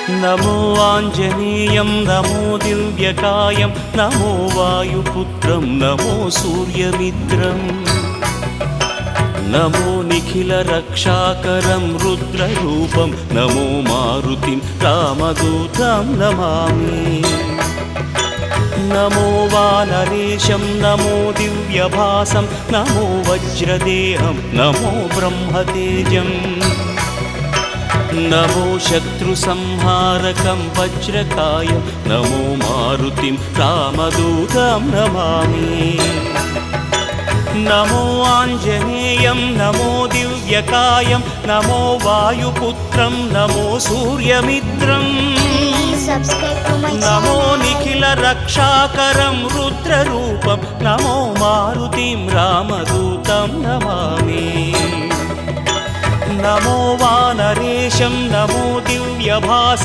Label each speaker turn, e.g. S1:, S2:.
S1: नमो आञ्जनेयं नमो दिव्यकायं नमो वायुपुत्रं नमो सूर्यमित्रं नमो निखिलरक्षाकरं रुद्ररूपं नमो मारुतिं रामदूतं Namami नमो वानरेशं नमो दिव्यभासं नमो वज्रदेहं नमो ब्रह्मतेजं नमो शत्रुसंहारकं वज्रकायं नमो मारुतिं रामदूतं Namami नमो आञ्जनेयं नमो दिव्यकायं नमो वायुपुत्रं नमो सूर्यमित्रं नमो निखिलरक्षाकरं रुद्ररूपं नमो मारुतिं रामदूतं Namami नमो वानरेशं नमो दिव्यभासं